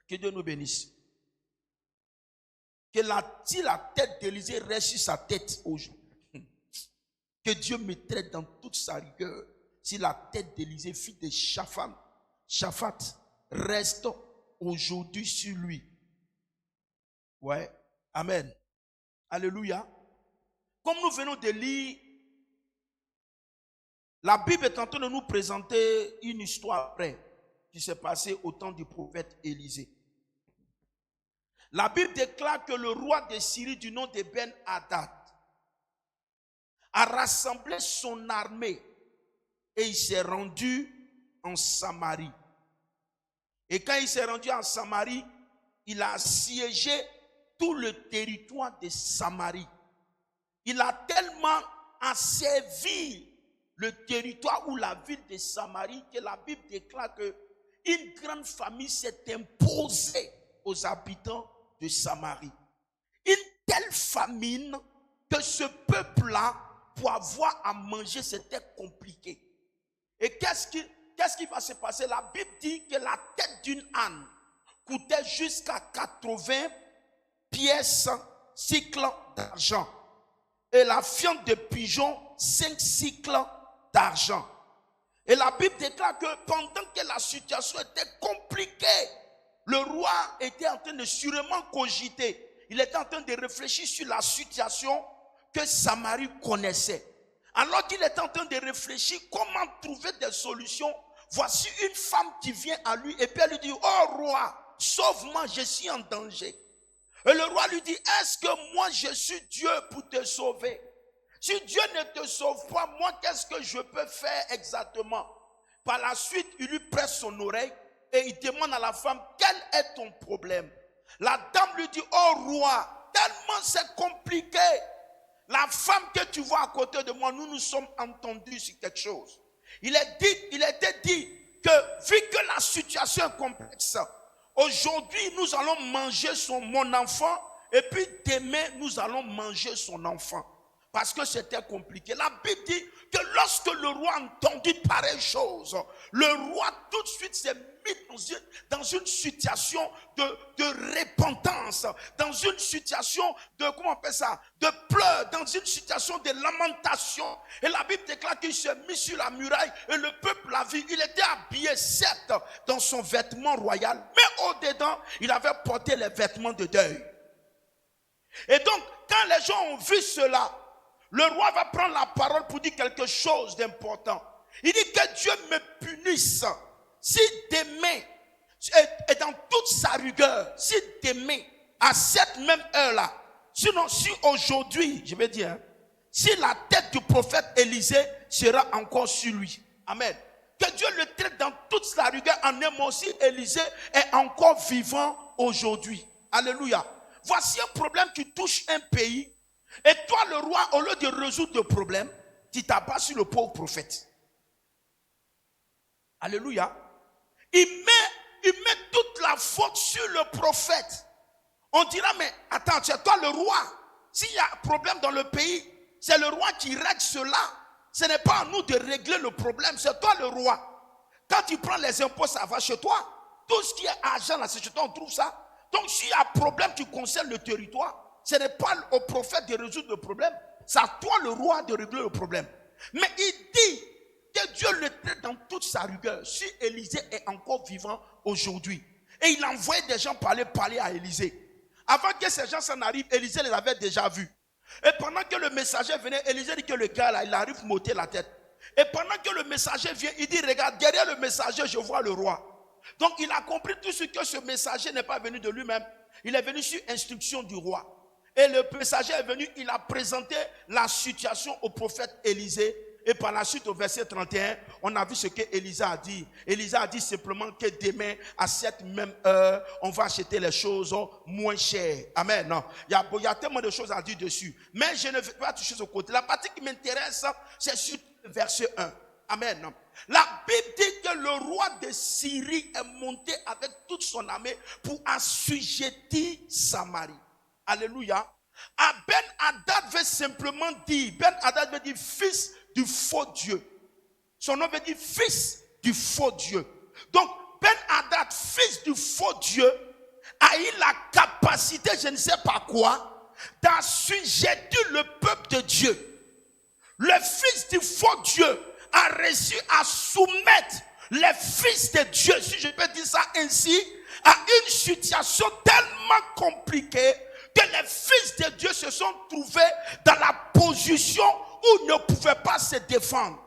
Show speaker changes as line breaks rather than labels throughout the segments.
Que Dieu nous bénisse. Que la tête d'Élisée reste sur sa tête aujourd'hui. Que Dieu me traite dans toute sa rigueur. Si la tête d'Élisée, fille de Shaphat, reste aujourd'hui sur lui. Ouais. Amen. Alléluia. Comme nous venons de lire, la Bible est en train de nous présenter une histoire vraie qui s'est passée au temps du prophète Élisée. La Bible déclare que le roi de Syrie du nom de Ben-Hadad a rassemblé son armée et il s'est rendu en Samarie. Et quand il s'est rendu en Samarie, il a assiégé tout le territoire de Samarie. Il a tellement asservi le territoire ou la ville de Samarie que la Bible déclare que une grande famine s'est imposée aux habitants de Samarie. Une telle famine que ce peuple-là, pour avoir à manger, c'était compliqué. Et qu'est-ce qui va se passer? La Bible dit que la tête d'une âne coûtait jusqu'à 80 pièces cycles d'argent. Et la viande de pigeon, 5 cycles d'argent. Et la Bible déclare que pendant que la situation était compliquée, le roi était en train de sûrement cogiter. Il était en train de réfléchir sur la situation que Samarie connaissait. Alors qu'il était en train de réfléchir comment trouver des solutions, voici une femme qui vient à lui et puis elle lui dit: oh roi, sauve-moi, je suis en danger. Et le roi lui dit: est-ce que moi je suis Dieu pour te sauver? Si Dieu ne te sauve pas, moi qu'est-ce que je peux faire exactement? Par la suite, il lui prête son oreille et il demande à la femme: quel est ton problème? La dame lui dit: oh roi, tellement c'est compliqué. La femme que tu vois à côté de moi, nous nous sommes entendus sur quelque chose. Il était dit que vu que la situation est complexe, aujourd'hui nous allons manger mon enfant et puis demain nous allons manger son enfant. Parce que c'était compliqué. La Bible dit que lorsque le roi a entendu pareille chose, le roi tout de suite s'est mis dans une situation de repentance, dans une situation de, comment on appelle ça, de pleurs, dans une situation de lamentation. Et la Bible déclare qu'il s'est mis sur la muraille et le peuple l'a vu. Il était habillé, certes, dans son vêtement royal, mais au-dedans, il avait porté les vêtements de deuil. Et donc, quand les gens ont vu cela, le roi va prendre la parole pour dire quelque chose d'important. Il dit que Dieu me punisse si demain, et dans toute sa rigueur, si demain, à cette même heure-là, sinon si aujourd'hui, je vais dire, si la tête du prophète Élisée sera encore sur lui. Amen. Que Dieu le traite dans toute sa rigueur. En un mot, si Élisée est encore vivant aujourd'hui. Alléluia. Voici un problème qui touche un pays. Et toi, le roi, au lieu de résoudre le problème, tu t'abats sur le pauvre prophète. Alléluia. Il met toute la faute sur le prophète. On dira: mais attends, c'est toi le roi. S'il y a un problème dans le pays, c'est le roi qui règle cela. Ce n'est pas à nous de régler le problème, c'est toi le roi. Quand tu prends les impôts, ça va chez toi. Tout ce qui est argent là, c'est chez toi, on trouve ça. Donc s'il y a un problème qui concerne le territoire, ce n'est pas au prophète de résoudre le problème. C'est à toi le roi de régler le problème. Mais il dit que Dieu le traite dans toute sa rigueur. Si Élisée est encore vivant aujourd'hui. Et il envoyait des gens parler à Élisée. Avant que ces gens s'en arrivent, Élisée les avait déjà vus. Et pendant que le messager venait, Élisée dit que le gars là, il arrive à m'ôter la tête. Et pendant que le messager vient, il dit: regarde, derrière le messager, je vois le roi. Donc il a compris tout ce que ce messager n'est pas venu de lui-même. Il est venu sur instruction du roi. Et le messager est venu, il a présenté la situation au prophète Élisée. Et par la suite, au verset 31, on a vu ce que Élisée a dit. Élisée a dit simplement que demain, à cette même heure, on va acheter les choses moins chères. Amen. Non. Il y a tellement de choses à dire dessus. Mais je ne vais pas toucher ce côté. La partie qui m'intéresse, c'est sur le verset 1. Amen. Non. La Bible dit que le roi de Syrie est monté avec toute son armée pour assujettir Samarie. Alléluia. Ben-Hadad veut simplement dire, Ben-Hadad veut dire fils du faux Dieu. Son nom veut dire fils du faux Dieu. Donc Ben-Hadad, fils du faux Dieu, a eu la capacité, je ne sais pas quoi, d'assujettir le peuple de Dieu. Le fils du faux Dieu a réussi à soumettre les fils de Dieu, si je peux dire ça ainsi, à une situation tellement compliquée que les fils de Dieu se sont trouvés dans la position où ils ne pouvaient pas se défendre.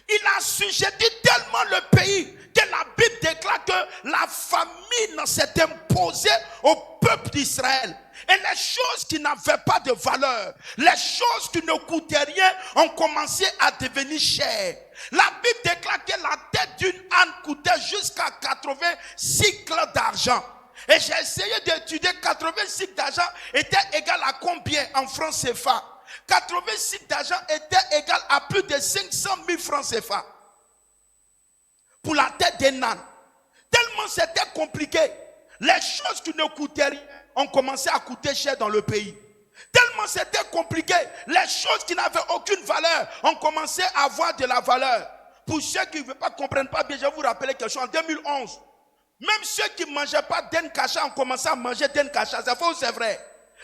Il a assujetti tellement le pays que la Bible déclare que la famine s'est imposée au peuple d'Israël. Et les choses qui n'avaient pas de valeur, les choses qui ne coûtaient rien ont commencé à devenir chères. La Bible déclare que la tête d'une âne coûtait jusqu'à 80 cycles d'argent. Et j'ai essayé d'étudier 80 cycles d'argent était égal à combien en francs CFA? 80 cycles d'argent était égal à plus de 500 000 francs CFA. Pour la tête d'un âne. Tellement c'était compliqué. Les choses qui ne coûtaient rien ont commencé à coûter cher dans le pays. Tellement c'était compliqué. Les choses qui n'avaient aucune valeur ont commencé à avoir de la valeur. Pour ceux qui ne comprennent pas bien, je vais vous rappeler quelque chose. En 2011, même ceux qui ne mangeaient pas den kacha ont commencé à manger den kacha. C'est faux ou c'est vrai?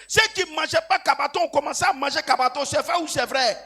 Ceux qui ne mangeaient pas kabaton ont commencé à manger kabaton. C'est faux ou c'est vrai?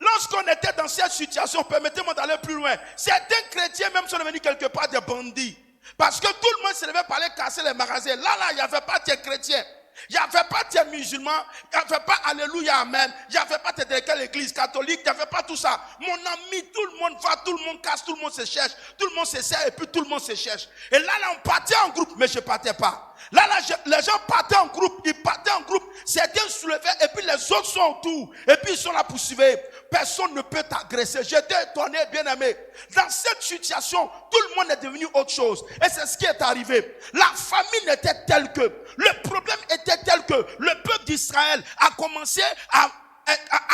Lorsqu'on était dans cette situation, permettez-moi d'aller plus loin. Certains chrétiens même sont devenus quelque part des bandits. Parce que tout le monde se levait pour aller casser les magasins. Là, il n'y avait pas de chrétiens. Il n'y avait pas de musulmans. Il n'y avait pas Alléluia, Amen. Il n'y avait pas de quelle église catholique. Il n'y avait pas tout ça. Mon ami, tout le monde va, tout le monde casse, tout le monde se cherche. Tout le monde se sert et puis tout le monde se cherche. Et là, on partait en groupe, mais je ne partais pas. Là, les gens partaient en groupe. Ils partaient en groupe. Certains soulevaient et puis les autres sont autour. Et puis ils sont là pour suivre. Personne ne peut t'agresser. J'étais étonné, bien aimé. Dans cette situation, tout le monde est devenu autre chose. Et c'est ce qui est arrivé. La famine était telle que, le problème était tel que le peuple d'Israël a commencé à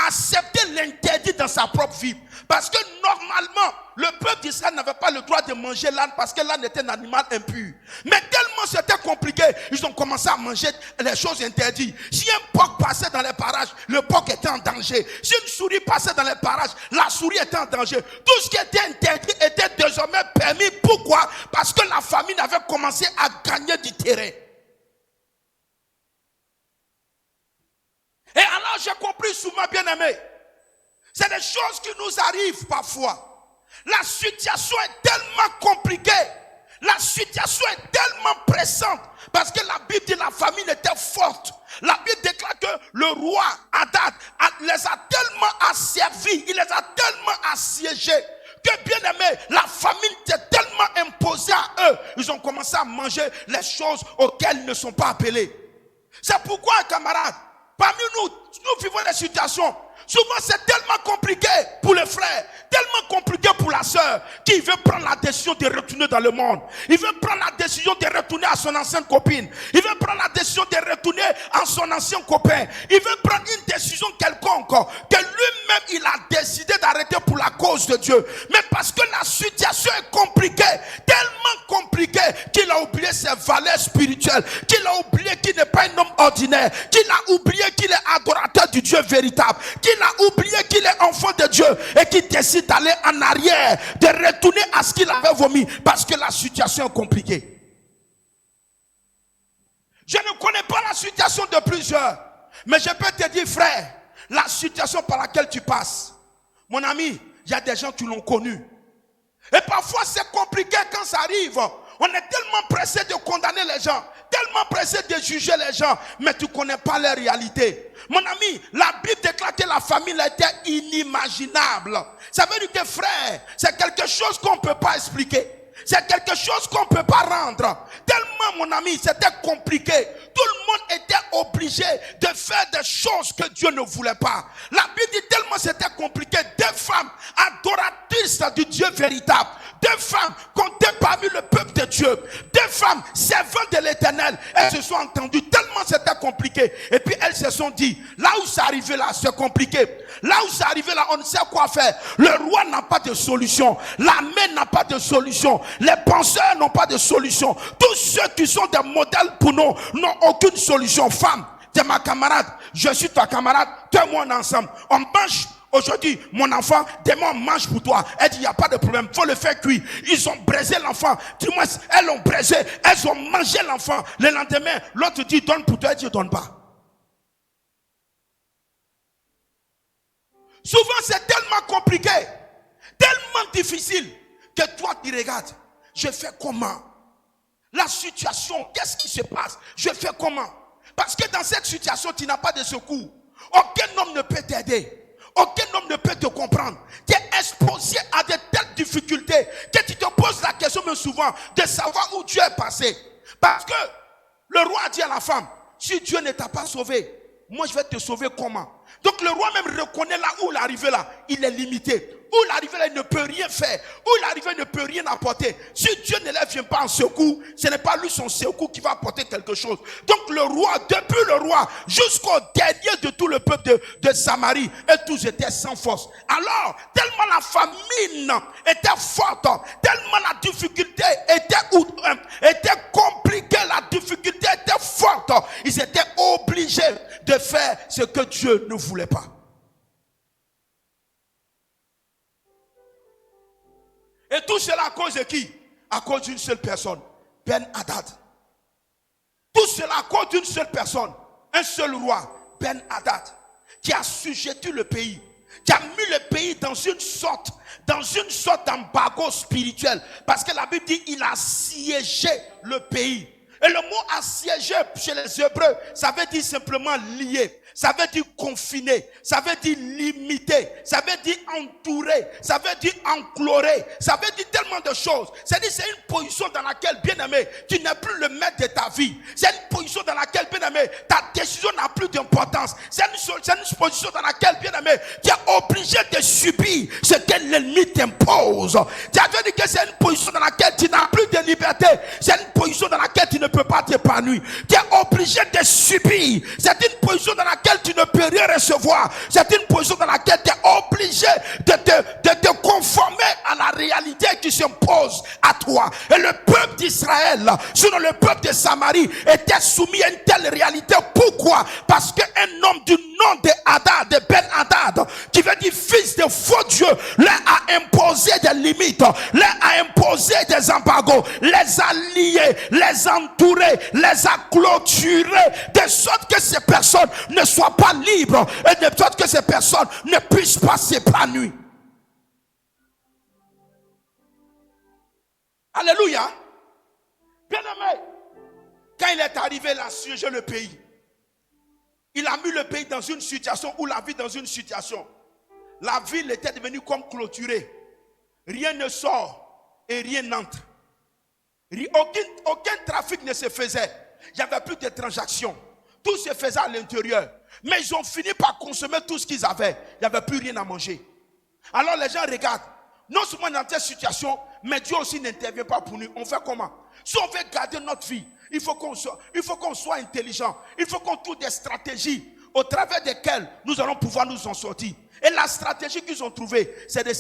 accepter l'interdit dans sa propre vie. Parce que normalement, le peuple d'Israël n'avait pas le droit de manger l'âne parce que l'âne était un animal impur. Mais tellement c'était compliqué, ils ont commencé à manger les choses interdites. Si un porc passait dans les parages, le porc était en danger. Si une souris passait dans les parages, la souris était en danger. Tout ce qui était interdit était désormais permis. Pourquoi? Parce que la famine avait commencé à gagner du terrain. Et alors j'ai compris souvent, bien aimé, c'est des choses qui nous arrivent parfois. La situation est tellement compliquée. La situation est tellement pressante. Parce que la Bible dit que la famine était forte. La Bible déclare que le roi Hadad les a tellement asservis. Il les a tellement assiégés. Que bien aimé, la famine était tellement imposée à eux. Ils ont commencé à manger les choses auxquelles ils ne sont pas appelés. C'est pourquoi, camarades, parmi nous vivons des situations. Souvent c'est tellement compliqué pour le frère, tellement compliqué pour la sœur, qu'il veut prendre la décision de retourner dans le monde. Il veut prendre la décision de retourner à son ancienne copine. Il veut prendre la décision de retourner à son ancien copain. Il veut prendre une décision quelconque que lui-même il a décidé d'arrêter pour la cause de Dieu. Mais parce que la situation est compliquée, tellement compliquée, qu'il a oublié ses valeurs spirituelles, qu'il a oublié qu'il n'est pas un homme ordinaire, qu'il a oublié qu'il est adorateur du Dieu véritable, qu'il a oublié qu'il est enfant de Dieu et qu'il décide d'aller en arrière, de retourner à ce qu'il avait vomi parce que la situation est compliquée. Je ne connais pas la situation de plusieurs, mais je peux te dire, frère, la situation par laquelle tu passes, mon ami, il y a des gens qui l'ont connu. Et parfois c'est compliqué quand ça arrive. On est tellement pressé de condamner les gens, tellement pressé de juger les gens, mais tu ne connais pas leur réalité. Mon ami, la Bible déclare que la famine était inimaginable. Ça veut dire que frère, c'est quelque chose qu'on ne peut pas expliquer. C'est quelque chose qu'on ne peut pas rendre. Tellement, mon ami, c'était compliqué. Tout le monde était obligé de faire des choses que Dieu ne voulait pas. La Bible dit tellement c'était compliqué. Deux femmes adoratrices du Dieu véritable. Deux femmes comptées parmi le peuple de Dieu. Deux femmes servantes de l'Éternel. Elles se sont entendues tellement c'était compliqué. Et puis elles se sont dit, là où c'est arrivé là, c'est compliqué. Là où c'est arrivé là, on ne sait quoi faire. Le roi n'a pas de solution. L'armée n'a pas de solution. Les penseurs n'ont pas de solution. Tous ceux qui sont des modèles pour nous n'ont aucune solution. Femme, tu es ma camarade, je suis ta camarade, toi et moi on est ensemble. On marche Aujourd'hui, mon enfant, demain on mange pour toi. Elle dit, il n'y a pas de problème, il faut le faire cuire. Ils ont braisé l'enfant. Dis-moi, elles l'ont braisé, elles ont mangé l'enfant. Le lendemain, l'autre dit, donne pour toi, elle dit, donne pas. Souvent, c'est tellement compliqué, tellement difficile, que toi, tu regardes. Je fais comment? La situation, qu'est-ce qui se passe? Je fais comment? Parce que dans cette situation, tu n'as pas de secours. Aucun homme ne peut t'aider. Aucun homme ne peut te comprendre. Tu es exposé à de telles difficultés que tu te poses la question même souvent de savoir où tu es passé. Parce que le roi a dit à la femme, si Dieu ne t'a pas sauvé, moi je vais te sauver comment? Donc le roi même reconnaît là où il est arrivé là, il est limité. Où il est arrivé là, il ne peut rien faire. Où il est arrivé, il ne peut rien apporter. Si Dieu ne les vient pas en secours, ce n'est pas lui son secours qui va apporter quelque chose. Donc le roi, depuis le roi jusqu'au dernier de tout le peuple de Samarie, et tous étaient sans force. Alors, tellement la famine était forte, tellement la difficulté était compliquée, la difficulté était forte, ils étaient obligés de faire ce que Dieu ne voulait pas. Et tout cela à cause de qui? À cause d'une seule personne, Ben-Hadad. Tout cela à cause d'une seule personne, un seul roi, Ben-Hadad, qui a sujeté le pays, qui a mis le pays dans une sorte d'embargo spirituel. Parce que la Bible dit il a assiégé le pays. Et le mot assiégé chez les Hébreux, ça veut dire simplement lié. Ça veut dire confiner, ça veut dire limiter, ça veut dire entourer, ça veut dire enclorer, ça veut dire tellement de choses. C'est-à-dire c'est une position dans laquelle, bien-aimé, tu n'es plus le maître de ta vie. C'est une position dans laquelle, bien-aimé, ta décision n'a plus d'importance. C'est une position dans laquelle, bien-aimé, tu es obligé de subir ce que l'ennemi t'impose. Tu as dit que c'est une position dans laquelle tu n'as plus de liberté. C'est une position dans laquelle tu ne peux pas t'épanouir. Tu es obligé de subir. C'est une position dans laquelle tu ne peux rien recevoir. C'est une position dans laquelle tu es obligé de te conformer à la réalité qui s'impose à toi. Et le peuple d'Israël, sinon le peuple de Samarie, était soumis à une telle réalité. Pourquoi? Parce qu'un homme du nom de Hadad, de Ben-Hadad, qui veut dire fils de faux Dieu, leur a imposé des limites, leur a imposé des embargos, les a liés, les a entourés, les a clôturés, de sorte que ces personnes ne soient pas libres et de sorte que ces personnes ne puissent pas s'épanouir. Alléluia. Bien-aimé, quand il est arrivé là, siéger le pays, il a mis le pays dans une situation, ou la ville dans une situation. La ville était devenue comme clôturée. Rien ne sort et rien n'entre. Aucun trafic ne se faisait. Il n'y avait plus de transactions. Tout se faisait à l'intérieur. Mais ils ont fini par consommer tout ce qu'ils avaient. Il n'y avait plus rien à manger. Alors les gens regardent. Non seulement dans cette situation, mais Dieu aussi n'intervient pas pour nous. On fait comment? Si on veut garder notre vie, il faut qu'on soit intelligent. Il faut qu'on trouve des stratégies au travers desquelles nous allons pouvoir nous en sortir. Et la stratégie qu'ils ont trouvée, c'est de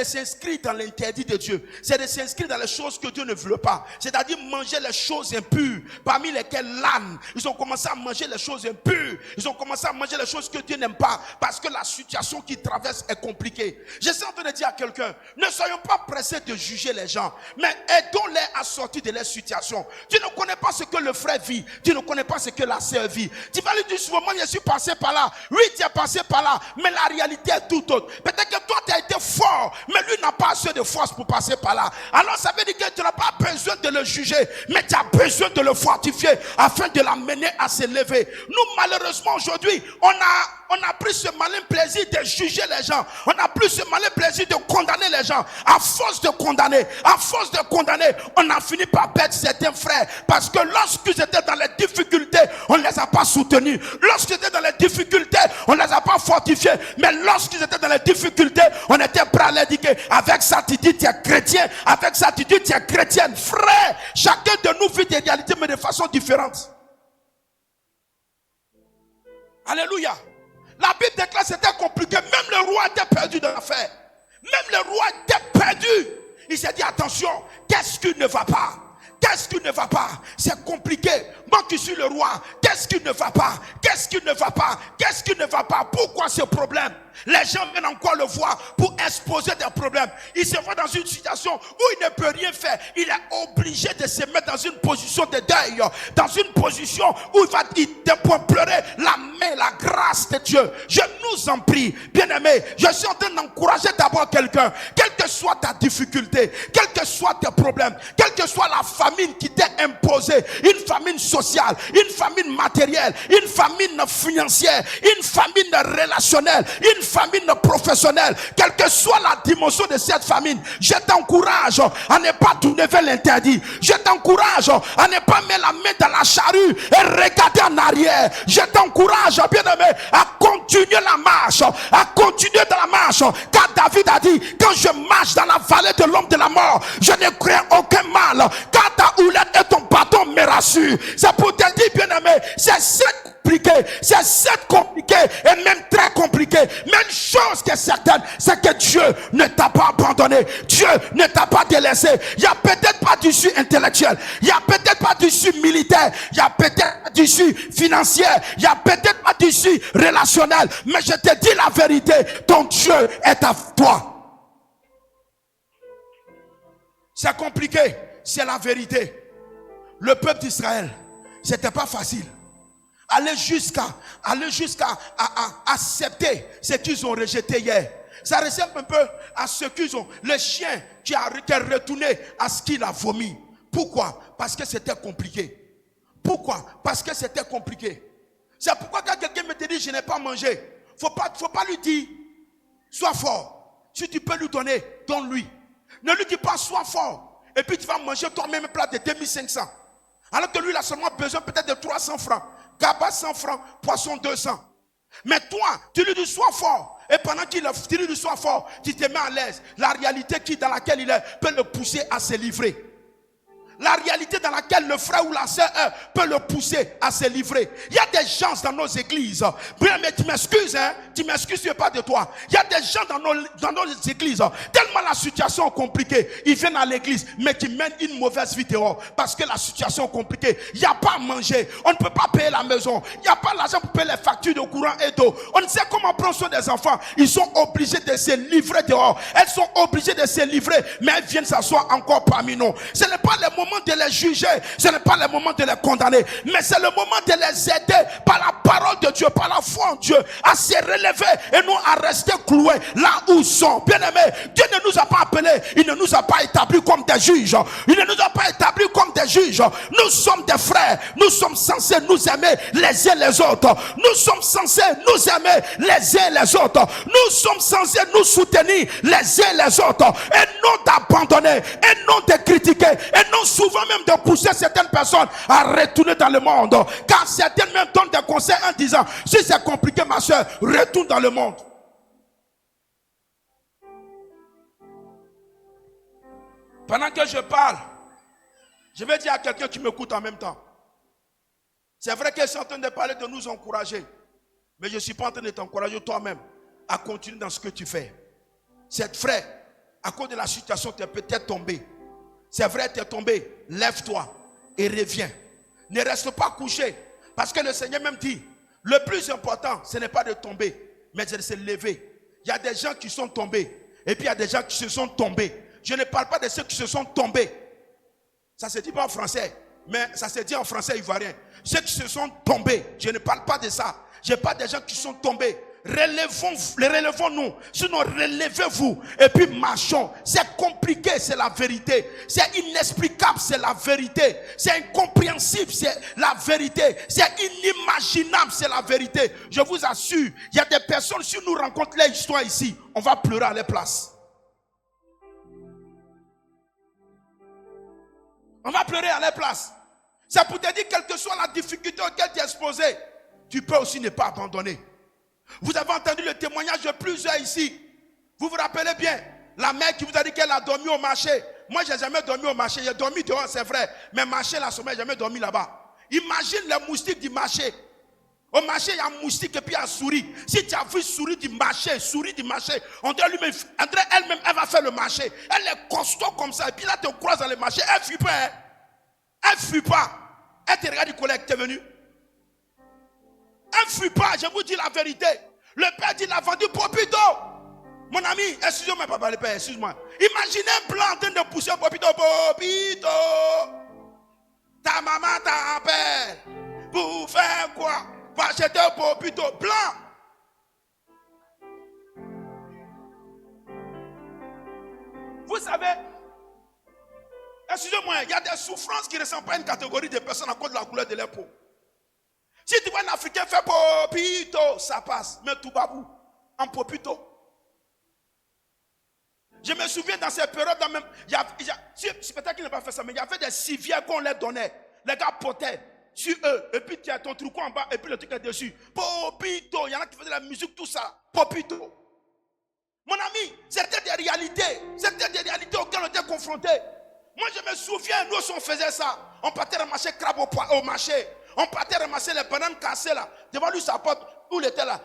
s'inscrire dans l'interdit de Dieu. C'est de s'inscrire dans les choses que Dieu ne veut pas. C'est-à-dire manger les choses impures, parmi lesquelles l'âne. Ils ont commencé à manger les choses impures. Ils ont commencé à manger les choses que Dieu n'aime pas. Parce que la situation qu'ils traversent est compliquée. Je suis en train de dire à quelqu'un, ne soyons pas pressés de juger les gens, mais aidons-les à sortir de leur situation. Tu ne connais pas ce que le frère vit. Tu ne connais pas ce que la sœur vit. Tu vas lui dire souvent, moi je suis passé par là. Oui, tu es passé par là, mais la réalité est tout autre. Peut-être que toi tu as été fort, mais lui n'a pas assez de force pour passer par là. Alors ça veut dire que tu n'as pas besoin de le juger, mais tu as besoin de le fortifier afin de l'amener à se lever. Nous malheureusement aujourd'hui, on a pris ce malin plaisir de juger les gens. On a pris ce malin plaisir de condamner les gens. À force de condamner, on a fini par perdre certains frères. Parce que lorsqu'ils étaient dans les difficultés, on ne les a pas soutenus. Lorsqu'ils étaient dans les difficultés, on ne les a pas fortifiés. Mais lorsqu'ils étaient dans les difficultés, on était prêt à leur dire avec ça tu dis tu es chrétien, avec ça tu dis tu es chrétienne. Frère, chacun de nous vit des réalités mais de façon différente. Alléluia. La Bible déclare que c'était compliqué. Même le roi était perdu dans l'affaire. Même le roi était perdu. Il s'est dit attention, qu'est-ce qui ne va pas? Qu'est-ce qui ne va pas? C'est compliqué. Moi qui suis le roi. Qu'est-ce qui ne va pas? Qu'est-ce qui ne va pas? Qu'est-ce qui ne va pas? Pourquoi ce problème? Les gens viennent encore le voir pour exposer des problèmes. Il se voit dans une situation où il ne peut rien faire. Il est obligé de se mettre dans une position de deuil, dans une position où il va pleurer la main, la grâce de Dieu. Je nous en prie, bien-aimés, je suis en train d'encourager d'abord quelqu'un, quelle que soit ta difficulté, quels que soient tes problèmes, quelle que soit la famine qui t'est imposée, une famine sociale, une famine matérielle, une famine financière, une famine relationnelle, une famine professionnelle, quelle que soit la dimension de cette famine, je t'encourage à ne pas tourner vers l'interdit. Je t'encourage à ne pas mettre la main dans la charrue et regarder en arrière. Je t'encourage, bien-aimé, à continuer la marche, à continuer dans la marche. Car David a dit, quand je marche dans la vallée de l'homme de la mort, je ne crains aucun mal, car ta houlette et ton bâton me rassurent. C'est pour te dire, bien-aimé, c'est compliqué, c'est compliqué et même très compliqué. Mais une chose qui est certaine, c'est que Dieu ne t'a pas abandonné. Dieu ne t'a pas délaissé. Il n'y a peut-être pas d'issue intellectuelle, il n'y a peut-être pas d'issue militaire, il n'y a peut-être pas d'issue financière, il n'y a peut-être pas d'issue relationnelle, mais je te dis la vérité, ton Dieu est avec toi. C'est compliqué, c'est la vérité. Le peuple d'Israël, c'était pas facile. Aller jusqu'à accepter ce qu'ils ont rejeté hier. Ça ressemble un peu à ce qu'ils ont. Le chien qui a retourné à ce qu'il a vomi. Pourquoi? Parce que c'était compliqué. Pourquoi? Parce que c'était compliqué. C'est pourquoi quand quelqu'un me dit je n'ai pas mangé, faut pas lui dire sois fort. Si tu peux lui donner, donne-lui. Ne lui dis pas sois fort. Et puis tu vas manger toi-même un plat de 2500. Alors que lui il a seulement besoin peut-être de 300 francs. Gaba 100 francs, poisson 200. Mais toi, tu lui dis sois fort. Et pendant qu'il tu lui dis sois fort, tu te mets à l'aise. La réalité dans laquelle il est peut le pousser à se livrer. La réalité dans laquelle le frère ou la sœur peut le pousser à se livrer. Il y a des gens dans nos églises. Mais tu m'excuses, hein? Tu m'excuses, c'est pas de toi. Il y a des gens dans nos églises. Tellement la situation est compliquée. Ils viennent à l'église, mais qui mènent une mauvaise vie dehors. Parce que la situation est compliquée. Il n'y a pas à manger. On ne peut pas payer la maison. Il n'y a pas l'argent pour payer les factures de courant et d'eau. On ne sait comment prendre soin des enfants. Ils sont obligés de se livrer dehors. Elles sont obligées de se livrer. Mais elles viennent s'asseoir encore parmi nous. Ce n'est pas le moment de les juger, ce n'est pas le moment de les condamner, mais c'est le moment de les aider par la parole de Dieu, par la foi en Dieu, à se relever et non à rester cloués là où ils sont. Bien aimés, Dieu ne nous a pas appelés, il ne nous a pas établis comme des juges, il ne nous a pas établis comme des juges. Nous sommes des frères, nous sommes censés nous aimer les uns les autres, nous sommes censés nous aimer les uns les autres, nous sommes censés nous soutenir les uns les autres, et non d'abandonner, et non de critiquer, et non souvent même de pousser certaines personnes à retourner dans le monde. Car certaines même donnent des conseils en disant, si c'est compliqué ma soeur, retourne dans le monde. Pendant que je parle, je vais dire à quelqu'un qui m'écoute en même temps. C'est vrai que je suis en train de parler de nous encourager, mais je ne suis pas en train de t'encourager toi-même à continuer dans ce que tu fais. Cette frère, à cause de la situation, tu es peut-être tombé. C'est vrai, tu es tombé. Lève-toi et reviens. Ne reste pas couché. Parce que le Seigneur même dit, le plus important, ce n'est pas de tomber, mais de se lever. Il y a des gens qui sont tombés. Et puis il y a des gens qui se sont tombés. Je ne parle pas de ceux qui se sont tombés. Ça ne se dit pas en français, mais ça se dit en français ivoirien. Ceux qui se sont tombés, je ne parle pas de ça. Je parle des gens qui sont tombés. Relevons-nous, sinon relevez-vous et puis marchons. C'est compliqué, c'est la vérité. C'est inexplicable, c'est la vérité. C'est incompréhensible, c'est la vérité. C'est inimaginable, c'est la vérité. Je vous assure, il y a des personnes, si nous rencontrons leur histoire ici, on va pleurer à leur place. On va pleurer à leur place. C'est pour te dire, quelle que soit la difficulté auquel tu es exposé, tu peux aussi ne pas abandonner. Vous avez entendu le témoignage de plusieurs ici. Vous vous rappelez bien, la mère qui vous a dit qu'elle a dormi au marché. Moi, je n'ai jamais dormi au marché. J'ai dormi dehors, c'est vrai. Mais marché, là, je n'ai jamais dormi là-bas. Imagine les moustiques du marché. Au marché, il y a un moustique et puis il y a un souris. Si tu as vu souris du marché, on dirait elle-même, elle va faire le marché. Elle est costaud comme ça. Et puis là, tu te croises dans le marché. Elle ne fuit pas. Hein? Elle ne fuit pas. Elle te regarde du collègue, tu es venu. Un fuit pas, je vous dis la vérité. Le père dit, il a vendu Popito. Mon ami, excusez-moi, papa, le père, excuse-moi. Imaginez un blanc en train de pousser Popito. Popito. Ta maman t'appelle. Pour faire quoi? Pour acheter un Popito blanc. Vous savez, excusez-moi, il y a des souffrances qui ne ressemblent pas à une catégorie de personnes à cause de la couleur de leur peau. Si tu vois un Africain faire Popito, ça passe. Mais tout babou, en Popito. Je me souviens dans ces périodes, même, c'est peut-être qu'il n'a pas fait ça, mais il y avait des civières qu'on leur donnait. Les gars potaient sur eux, et puis tu as ton truc en bas, et puis le truc est dessus. Popito, il y en a qui faisaient de la musique, tout ça. Popito. Mon ami, c'était des réalités auxquelles on était confrontés. Moi, je me souviens, nous, on faisait ça. On partait ramasser crabe au marché. On partait ramasser les bananes cassées là. Devant lui, sa porte, où il était là,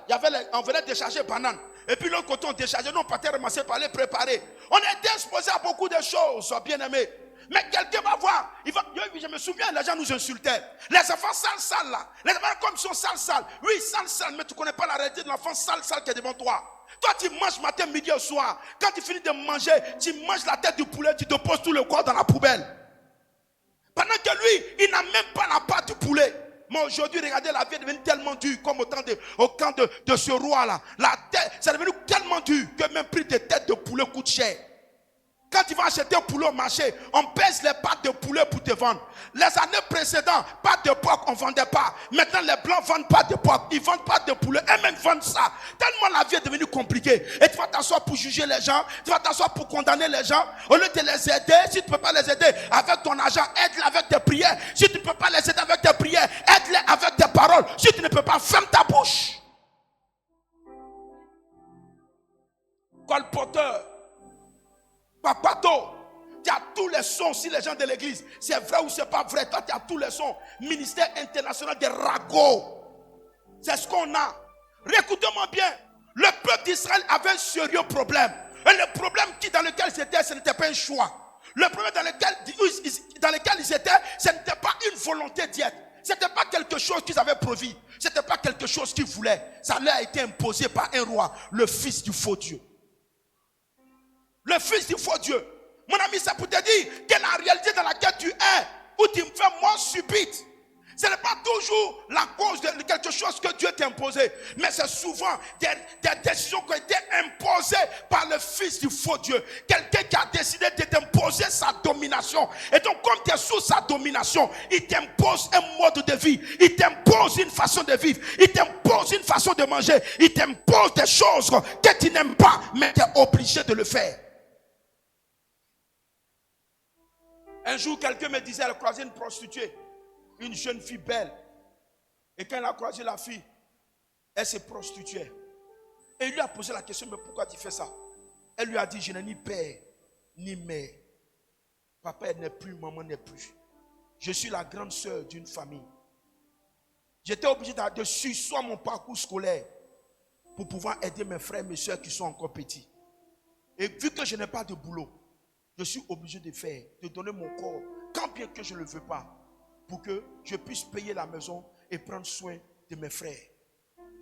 on venait décharger bananes. Et puis l'autre côté, on déchargeait, nous, on partait ramasser pour aller préparer. On était exposé à beaucoup de choses, bien aimés. Mais quelqu'un va voir, je me souviens, les gens nous insultaient. Les enfants sales là, les enfants comme ils sont sales. Oui, sales, mais tu ne connais pas la réalité de l'enfant sale qui est devant toi. Toi, tu manges matin, midi au soir. Quand tu finis de manger, tu manges la tête du poulet, tu te poses tout le corps dans la poubelle. Pendant que lui, il n'a même pas la part du poulet. Mais aujourd'hui, regardez, la vie est devenue tellement dure, comme au camp de ce roi-là. La tête, c'est devenu tellement dur que même prix de tête de poulet coûte cher. Quand tu vas acheter un poulet au marché, on pèse les pattes de poulet pour te vendre. Les années précédentes, pas de porc, on ne vendait pas. Maintenant, les blancs ne vendent pas de porc. Ils ne vendent pas de poulet. Eux-mêmes vendent ça. Tellement la vie est devenue compliquée. Et tu vas t'asseoir pour juger les gens. Tu vas t'asseoir pour condamner les gens. Au lieu de les aider, si tu ne peux pas les aider avec ton argent, aide-les avec tes prières. Si tu ne peux pas les aider avec tes prières, aide-les avec tes paroles. Si tu ne peux pas, ferme ta bouche. Colporteur. Papato, tu as tous les sons, si les gens de l'église, c'est vrai ou c'est pas vrai, toi tu as tous les sons. Ministère international des ragots. C'est ce qu'on a. Écoutez-moi bien, le peuple d'Israël avait un sérieux problème. Et le problème dans lequel ils étaient, ce n'était pas un choix. Le problème dans lequel ils étaient, ce n'était pas une volonté d'y être. Ce n'était pas quelque chose qu'ils avaient prévu. Ce n'était pas quelque chose qu'ils voulaient. Ça leur a été imposé par un roi, le fils du faux Dieu. Le fils du faux Dieu. Mon ami, ça peut te dire que la réalité dans laquelle tu es, où tu me fais mort subite, ce n'est pas toujours la cause de quelque chose que Dieu t'a imposé, mais c'est souvent des décisions qui ont été imposées par le fils du faux Dieu. Quelqu'un qui a décidé de t'imposer sa domination. Et donc, comme tu es sous sa domination, il t'impose un mode de vie, il t'impose une façon de vivre, il t'impose une façon de manger, il t'impose des choses que tu n'aimes pas, mais tu es obligé de le faire. Un jour, quelqu'un me disait, elle croisait une prostituée, une jeune fille belle. Et quand elle a croisé la fille, elle s'est prostituée. Et il lui a posé la question, mais pourquoi tu fais ça? Elle lui a dit, je n'ai ni père, ni mère. Papa n'est plus, maman n'est plus. Je suis la grande sœur d'une famille. J'étais obligé de suivre mon parcours scolaire pour pouvoir aider mes frères et mes soeurs qui sont encore petits. Et vu que je n'ai pas de boulot, je suis obligé de donner mon corps, quand bien que je ne le veux pas, pour que je puisse payer la maison et prendre soin de mes frères.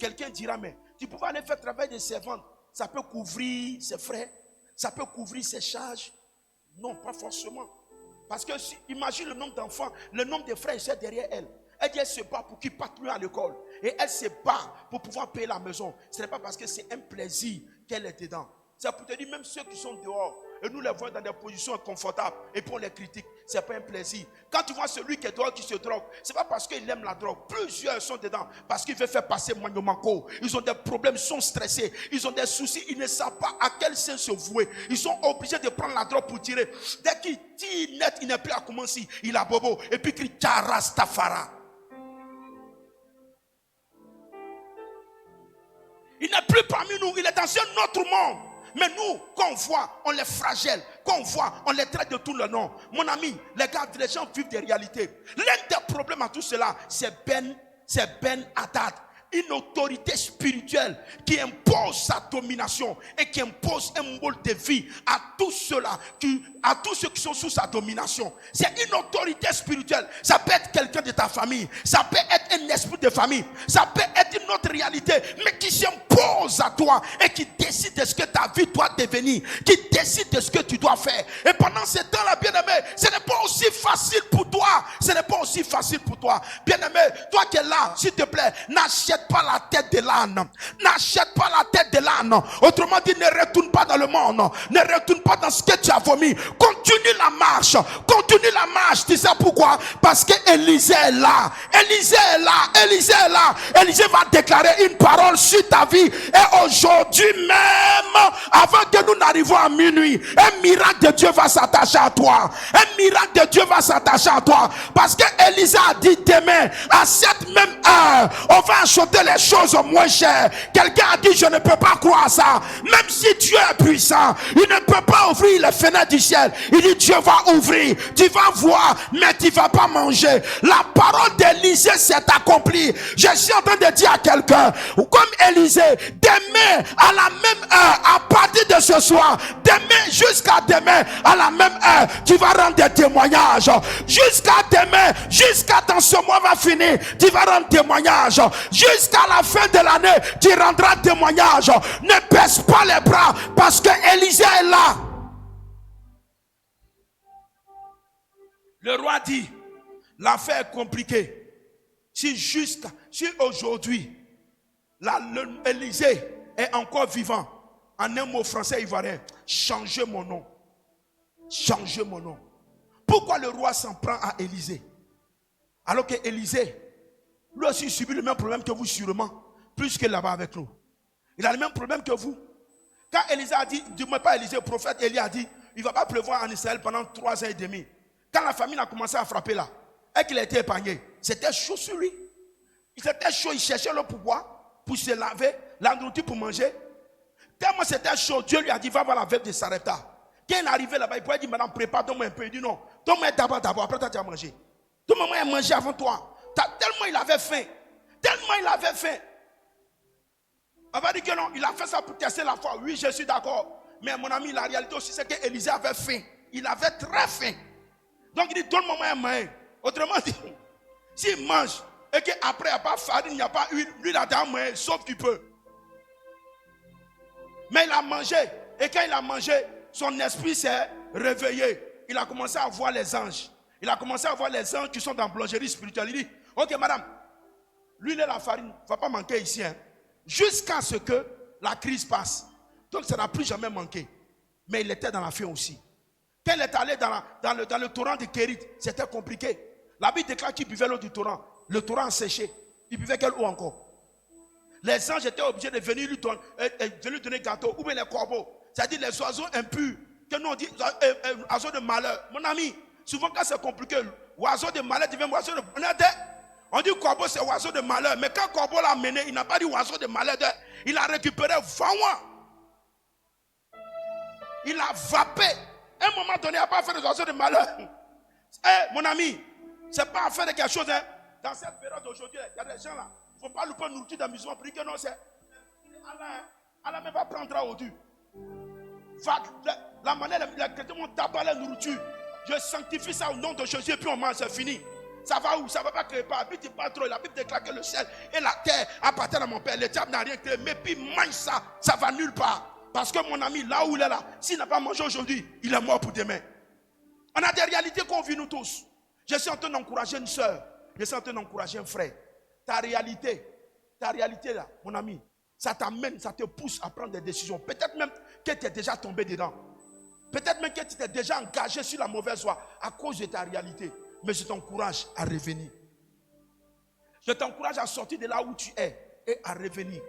Quelqu'un dira, mais tu peux aller faire travail de servante, ça peut couvrir ses frais, ça peut couvrir ses charges. Non, pas forcément. Parce que imagine le nombre d'enfants, le nombre de frères et soeurs derrière elle. Elle dit, elle se bat pour qu'ils partent mieux à l'école. Et elle se bat pour pouvoir payer la maison. Ce n'est pas parce que c'est un plaisir qu'elle est dedans. C'est pour te dire, même ceux qui sont dehors, et nous les voyons dans des positions inconfortables, et puis on les critique, ce n'est pas un plaisir. Quand tu vois celui qui est dehors, qui se drogue, ce n'est pas parce qu'il aime la drogue. Plusieurs sont dedans, parce qu'il veut faire passer Maniomanko. Ils ont des problèmes, ils sont stressés, ils ont des soucis, ils ne savent pas à quel sens se vouer. Ils sont obligés de prendre la drogue pour tirer. Dès qu'il tire net, il n'est plus à commencer, il a bobo, et puis il crie Tcharastafara. Il n'est plus parmi nous, il est dans un autre monde. Mais nous, quand on voit, on les flagelle. Quand on voit, on les traite de tout le nom. Mon ami, les gens vivent des réalités. L'un des problèmes à tout cela, c'est Ben Hadad. Une autorité spirituelle qui impose sa domination et qui impose un mode de vie à tous ceux qui sont sous sa domination. C'est une autorité spirituelle. Ça peut être quelqu'un de ta famille. Ça peut être un esprit de famille. Ça peut être autre réalité, mais qui s'impose à toi et qui décide de ce que ta vie doit devenir, qui décide de ce que tu dois faire. Et pendant ce temps-là, bien-aimé, ce n'est pas aussi facile pour toi. Ce n'est pas aussi facile pour toi. Bien-aimé, toi qui es là, s'il te plaît, n'achète pas la tête de l'âne. N'achète pas la tête de l'âne. Autrement dit, ne retourne pas dans le monde. Ne retourne pas dans ce que tu as vomi. Continue la marche. Continue la marche. Tu sais pourquoi? Parce que Élisée est là. Élisée est là. Élisée est là. Élisée va déclarer une parole sur ta vie. Et aujourd'hui même, avant que nous n'arrivions à minuit, un miracle de Dieu va s'attacher à toi. Un miracle de Dieu va s'attacher à toi. Parce que Élisée a dit demain, à cette même heure, on va acheter les choses moins chères. Quelqu'un a dit, je ne peux pas croire ça. Même si Dieu est puissant, il ne peut pas ouvrir les fenêtres du ciel. Il dit, Dieu va ouvrir. Tu vas voir, mais tu ne vas pas manger. La parole d'Élisée s'est accomplie. Je suis en train de dire à quelqu'un, comme Élisée, demain, à la même heure, à partir de ce soir, demain jusqu'à demain, à la même heure, tu vas rendre des témoignages. Jusqu'à demain, jusqu'à quand ce mois va finir, tu vas rendre témoignage. Jusqu'à la fin de l'année, tu rendras témoignage. Ne baisse pas les bras parce que Élisée est là. Le roi dit, l'affaire est compliquée. Si aujourd'hui, Élisée est encore vivant, en un mot français ivoirien, changez mon nom. Changez mon nom. Pourquoi le roi s'en prend à Élisée? Alors que Élisée, lui aussi subit le même problème que vous sûrement, plus que là-bas avec nous. Il a le même problème que vous. Quand Élisée a dit, dis-moi pas Élisée, le prophète Élie a dit, il ne va pas pleuvoir en Israël pendant 3 ans et demi. Quand la famine a commencé à frapper là, et qu'il a été épargné, c'était chaud sur lui. Il était chaud, il cherchait le pouvoir pour se laver, la nourriture pour manger. Tellement c'était chaud, Dieu lui a dit, va voir la veuve de Sarepta. Quand il est arrivé là-bas, il pourrait dire, madame, prépare, donne-moi un peu. Il dit non, donne-moi d'abord, après toi tu vas manger. Donne-moi à manger avant toi. Tellement il avait faim. Tellement il avait faim. On va dire que non, il a fait ça pour tester la foi. Oui, je suis d'accord. Mais mon ami, la réalité aussi, c'est que Élisée avait faim. Il avait très faim. Donc il dit, donne-moi un main. Autrement dit, s'il mange, et qu'après il n'y a pas farine, il n'y a pas huile, lui il a dans main, sauf tu peux. Mais il a mangé. Et quand il a mangé, son esprit s'est réveillé. Il a commencé à voir les anges. Il a commencé à voir les anges qui sont dans la boulangerie spirituelle. Il dit, ok madame, l'huile et la farine ne va pas manquer ici. Hein, jusqu'à ce que la crise passe. Donc ça n'a plus jamais manqué. Mais il était dans la faim aussi. Quand il est allé dans le torrent de Kérit, c'était compliqué. La Bible déclare qu'il buvait l'eau du torrent. Le torrent a séché. Il buvait quelle eau encore? Les anges étaient obligés de venir lui donner gâteau. Ou bien les corbeaux. C'est-à-dire les oiseaux impurs. Que nous on dit oiseaux de malheur. Mon ami, souvent quand c'est compliqué, oiseau de malheur devient oiseau de bonheur. On dit corbeau c'est oiseau de malheur. Mais quand corbeau l'a mené, il n'a pas dit oiseau de malheur. Il a récupéré 20 mois. Il a vapé. À un moment donné, il n'a pas fait des oiseaux de malheur. Mon ami, ce n'est pas affaire de quelque chose. Hein. Dans cette période d'aujourd'hui, il y a des gens là. Il ne faut pas louper une nourriture d'amusement. Pour dire que non, c'est Allah ne va prendre au-dessus. La manière, les chrétiens vont taper la nourriture. Je sanctifie ça au nom de Jésus et puis on mange, c'est fini. Ça va où? Ça ne va pas créer pas. La Bible pas trop. La Bible déclare que le ciel et la terre appartiennent à mon Père. Le diable n'a rien créé. Mais puis mange ça, ça va nulle part. Parce que mon ami, là où il est là, s'il n'a pas mangé aujourd'hui, il est mort pour demain. On a des réalités qu'on vit nous tous. Je suis en train d'encourager une soeur. Je suis en train d'encourager un frère. Ta réalité là, mon ami, ça t'amène, ça te pousse à prendre des décisions. Peut-être même que tu es déjà tombé dedans. Peut-être même que tu t'es déjà engagé sur la mauvaise voie à cause de ta réalité. Mais je t'encourage à revenir. Je t'encourage à sortir de là où tu es et à revenir.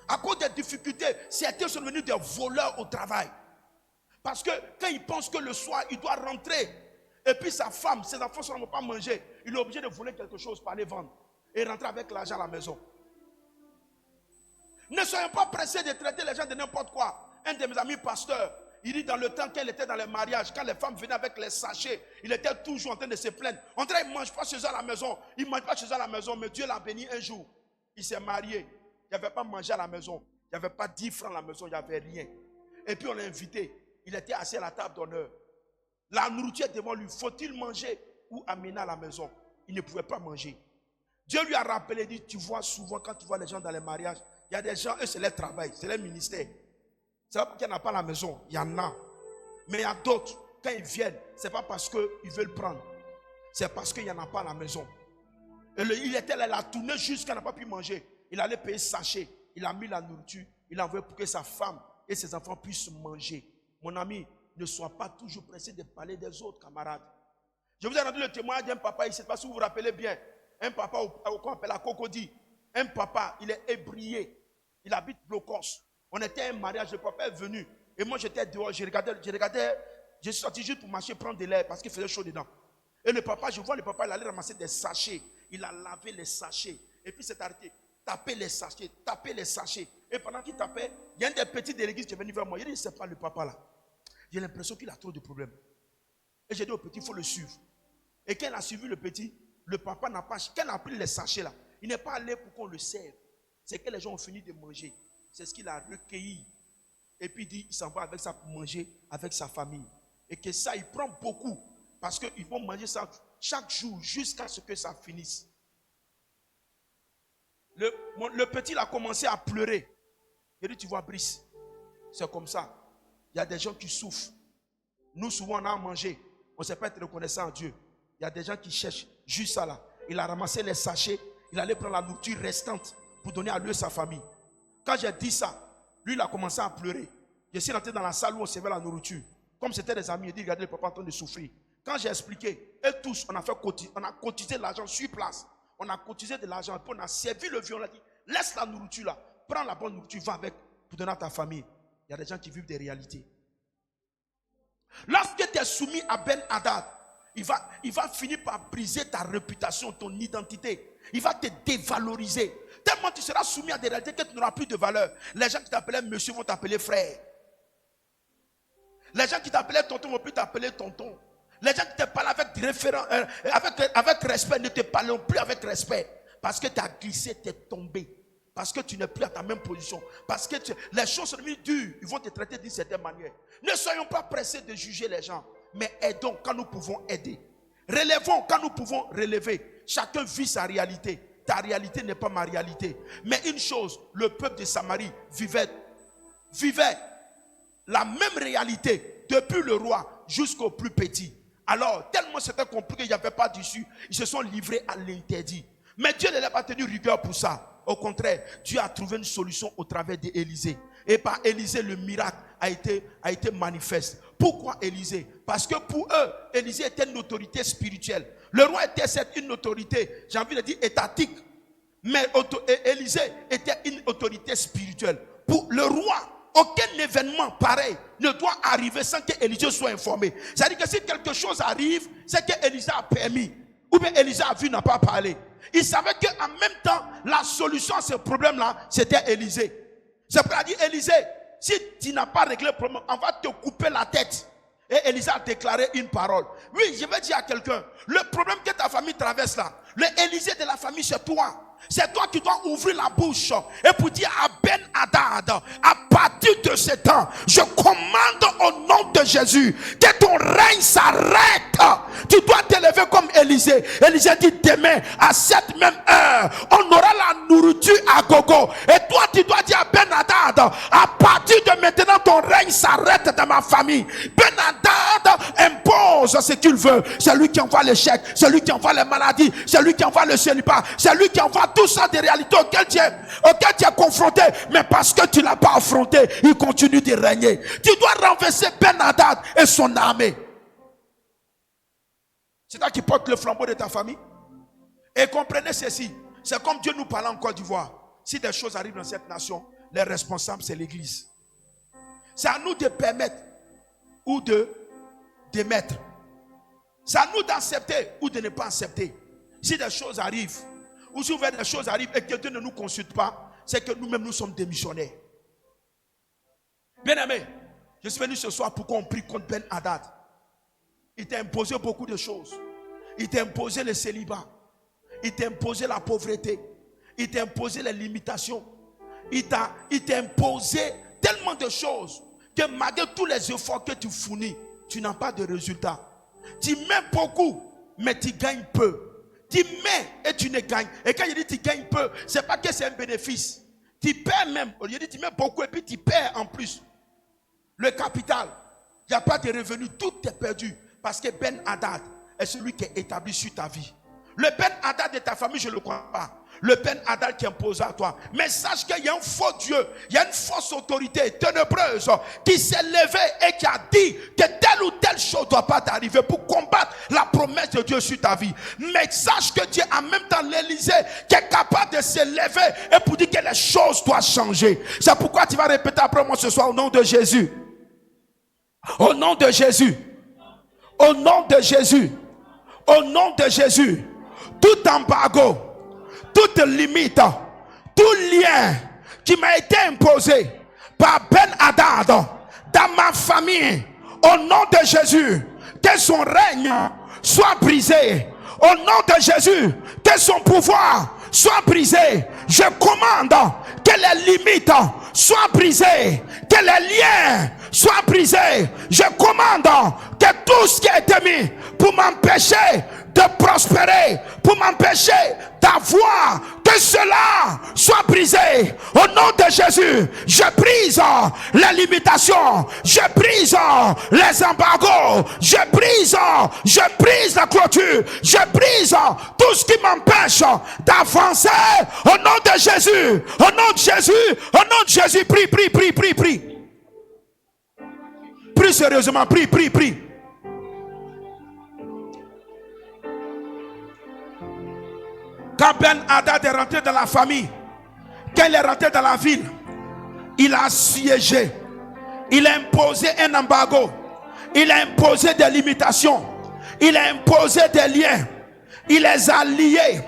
À cause des difficultés, certains sont devenus des voleurs au travail. Parce que quand ils pensent que le soir, il doit rentrer, et puis sa femme, ses enfants ne vont pas manger, il est obligé de voler quelque chose pour aller vendre et rentrer avec l'argent à la maison. Ne soyons pas pressés de traiter les gens de n'importe quoi. Un de mes amis pasteurs, il dit dans le temps qu'il était dans les mariages, quand les femmes venaient avec les sachets, il était toujours en train de se plaindre. On dirait qu'il ne mange pas chez eux à la maison. Il ne mange pas chez eux à la maison, mais Dieu l'a béni un jour. Il s'est marié. Il n'y avait pas mangé à la maison. Il n'y avait pas 10 francs à la maison. Il n'y avait rien. Et puis on l'a invité. Il était assis à la table d'honneur. La nourriture devant lui. Faut-il manger ou amener à la maison? Il ne pouvait pas manger. Dieu lui a rappelé, dit, tu vois souvent quand tu vois les gens dans les mariages, il y a des gens, eux c'est leur travail, c'est leur ministère. C'est pas qu'il n'y en a pas à la maison, il y en a. Mais il y a d'autres, quand ils viennent, c'est pas parce qu'ils veulent prendre, c'est parce qu'il n'y en a pas à la maison. Et il était là, il a tourné jusqu'à n'a pas pu manger. Il allait payer sachet, il a mis la nourriture, il a envoyé pour que sa femme et ses enfants puissent manger. Mon ami, ne sois pas toujours pressé de parler des autres camarades. Je vous ai rendu le témoignage d'un papa, je ne sais pas si vous vous rappelez bien. Un papa, qu'on appelle à Cocody. Un papa, il est ébrié. Il habite Blocos. On était à un mariage, le papa est venu. Et moi, j'étais dehors, je suis sorti juste pour marcher, prendre de l'air, parce qu'il faisait chaud dedans. Et le papa, je vois le papa, il allait ramasser des sachets. Il a lavé les sachets. Et puis, s'est arrêté. Taper les sachets. Et pendant qu'il tapait, il y a un des petits de l'église qui est venu vers moi. Il dit, c'est pas le papa là. J'ai l'impression qu'il a trop de problèmes. Et j'ai dit au petit, il faut le suivre. Et quand il a suivi le petit, le papa n'a pas, quand il a pris les sachets là, il n'est pas allé pour qu'on le serve. C'est que les gens ont fini de manger. C'est ce qu'il a recueilli. Et puis il dit, il s'en va avec ça pour manger avec sa famille. Et que ça, il prend beaucoup. Parce qu'ils vont manger ça chaque jour jusqu'à ce que ça finisse. Le petit, il a commencé à pleurer. Il dit, tu vois, Brice, c'est comme ça. Il y a des gens qui souffrent. Nous, souvent, on a mangé. On ne sait pas être reconnaissant à Dieu. Il y a des gens qui cherchent juste ça là. Il a ramassé les sachets. Il allait prendre la nourriture restante pour donner à lui et sa famille. Quand j'ai dit ça, lui, il a commencé à pleurer. Je suis rentré dans la salle où on servait la nourriture. Comme c'était des amis, il dit, regardez le papa en train de souffrir. Quand j'ai expliqué, et tous, on a cotisé de l'argent sur place. On a cotisé de l'argent, puis on a servi le vieux. On a dit, laisse la nourriture là. Prends la bonne nourriture, va avec pour donner à ta famille. Il y a des gens qui vivent des réalités. Lorsque tu es soumis à Ben Hadad, il va finir par briser ta réputation, ton identité. Il va te dévaloriser. Tellement tu seras soumis à des réalités que tu n'auras plus de valeur. Les gens qui t'appelaient monsieur vont t'appeler frère. Les gens qui t'appelaient tonton vont plus t'appeler tonton. Les gens qui te parlent avec respect ne te parleront plus avec respect. Parce que tu as glissé, tu es tombé. Parce que tu n'es plus à ta même position. Parce que les choses sont devenues dures. Ils vont te traiter d'une certaine manière. Ne soyons pas pressés de juger les gens. Mais aidons quand nous pouvons aider. Relevons quand nous pouvons relever. Chacun vit sa réalité. Ta réalité n'est pas ma réalité. Mais une chose, le peuple de Samarie vivait la même réalité depuis le roi jusqu'au plus petit. Alors, tellement c'était compliqué, il n'y avait pas d'issue. Ils se sont livrés à l'interdit. Mais Dieu ne l'a pas tenu rigueur pour ça. Au contraire, Dieu a trouvé une solution au travers d'Élisée. Et par Élisée, le miracle a été manifeste. Pourquoi Élisée? Parce que pour eux, Élisée était une autorité spirituelle. Le roi était certes une autorité, j'ai envie de dire étatique. Mais Élisée était une autorité spirituelle. Pour le roi, aucun événement pareil ne doit arriver sans que Élisée soit informé. C'est-à-dire que si quelque chose arrive, c'est que Élisée a permis. Ou bien Élisée a vu, n'a pas parlé. Il savait qu'en même temps, la solution à ce problème-là, c'était Élisée. C'est pour ça qu'il a dit, Élisée, si tu n'as pas réglé le problème, on va te couper la tête. Et Élisée a déclaré une parole. Oui, je vais dire à quelqu'un, le problème que ta famille traverse là, le Élisée de la famille, c'est toi. C'est toi qui dois ouvrir la bouche et pour dire à Ben Hadad, à partir de ce temps, je commande au nom de Jésus que ton règne s'arrête. Tu dois t'élever comme Élisée. Élisée dit demain à cette même heure, on aura la nourriture à gogo. Et toi tu dois dire à Ben Hadad, à partir de maintenant ton règne s'arrête dans ma famille. Ben Hadad impose ce qu'il veut. C'est lui qui envoie les chèques, c'est lui qui envoie les maladies, c'est lui qui envoie le célibat, c'est lui qui envoie tout ça des réalités auxquelles tu es confronté. Mais parce que tu ne l'as pas affronté, il continue de régner. Tu dois renverser Ben Hadad et son armée. C'est toi qui portes le flambeau de ta famille. Et comprenez ceci, c'est comme Dieu nous parle en Côte d'Ivoire. Si des choses arrivent dans cette nation, les responsables c'est l'église. C'est à nous de permettre ou de démettre. C'est à nous d'accepter ou de ne pas accepter. Si des choses arrivent, ou si des choses arrivent et que Dieu ne nous consulte pas, c'est que nous-mêmes nous sommes démissionnaires. Bien aimé, je suis venu ce soir pour qu'on prie contre Ben Hadad. Il t'a imposé beaucoup de choses. Il t'a imposé le célibat. Il t'a imposé la pauvreté. Il t'a imposé les limitations. Il t'a imposé tellement de choses que malgré tous les efforts que tu fournis, tu n'as pas de résultat. Tu mets beaucoup, mais tu gagnes peu. Tu mets et tu ne gagnes. Et quand il dit tu gagnes peu, c'est pas que c'est un bénéfice. Tu perds même. Il dit tu mets beaucoup et puis tu perds en plus. Le capital, il n'y a pas de revenus, tout est perdu. Parce que Ben Hadad est celui qui est établi sur ta vie. Le Ben Hadad de ta famille, je ne le crois pas. Le Ben Hadad qui impose à toi. Mais sache qu'il y a un faux Dieu, il y a une fausse autorité ténébreuse qui s'est levée et qui a dit que telle ou telle chose ne doit pas t'arriver pour combattre la promesse de Dieu sur ta vie. Mais sache que Dieu, en même temps, l'Élysée, qui est capable de se lever et pour dire que les choses doivent changer. C'est pourquoi tu vas répéter après moi ce soir au nom de Jésus. Au nom de Jésus. Au nom de Jésus. Au nom de Jésus. Tout embargo, toute limite, tout lien qui m'a été imposé par Ben Hadad dans ma famille, au nom de Jésus, que son règne soit brisé. Au nom de Jésus, que son pouvoir soit brisé. Je commande que les limites soient brisées, que les liens soient brisés. Je commande que tout ce qui a été mis pour m'empêcher de prospérer, pour m'empêcher d'avoir, que cela soit brisé. Au nom de Jésus, je brise les limitations, je brise les embargos, je brise la clôture, je brise tout ce qui m'empêche d'avancer. Au nom de Jésus, au nom de Jésus, au nom de Jésus, prie, prie, prie, prie, prie. Prie sérieusement, prie, prie, prie. Quand Ben Hadad est rentré dans la famille, quand il est rentré dans la ville, il a siégé, il a imposé un embargo, il a imposé des limitations, il a imposé des liens, il les a liés,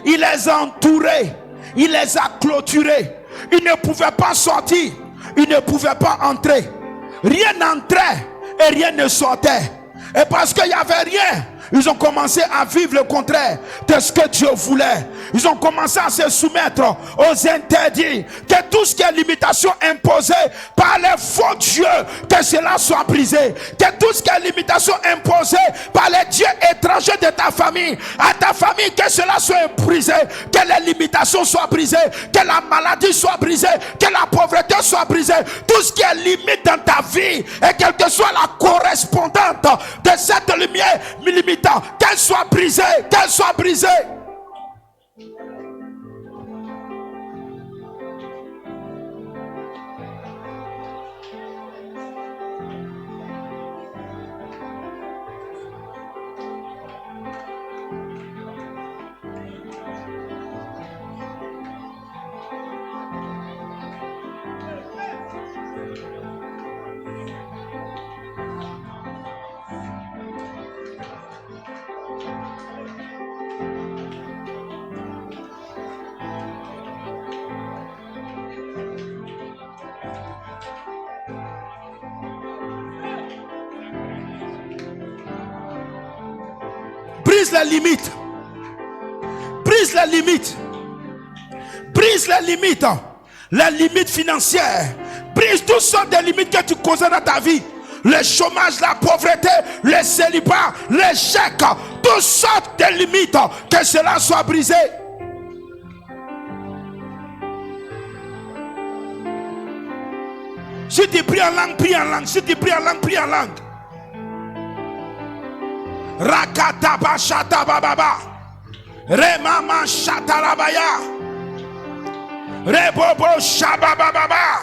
il les a entourés, il les a clôturés. Il ne pouvait pas sortir, il ne pouvait pas entrer. Rien n'entrait et rien ne sortait. Et parce qu'il n'y avait rien, ils ont commencé à vivre le contraire de ce que Dieu voulait. Ils ont commencé à se soumettre aux interdits. Que tout ce qui est limitation imposée par les faux dieux, que cela soit brisé. Que tout ce qui est limitation imposée par les dieux étrangers de ta famille, à ta famille, que cela soit brisé. Que les limitations soient brisées. Que la maladie soit brisée. Que la pauvreté soit brisée. Tout ce qui est limite dans ta vie, et quelle que soit la correspondante de cette lumière limitante, qu'elle soit brisée, qu'elle soit brisée. Brise les limites. Brise les limites. Brise les limites. Les limites financières. Brise toutes sortes de limites que tu causes dans ta vie. Le chômage, la pauvreté, le célibat, l'échec. Toutes sortes de limites. Que cela soit brisé. Si tu pries en langue, prie en langue. Si tu pries en langue, prie en langue. Rakataba shatababa, remama shatarabaya, rebobo shabababa,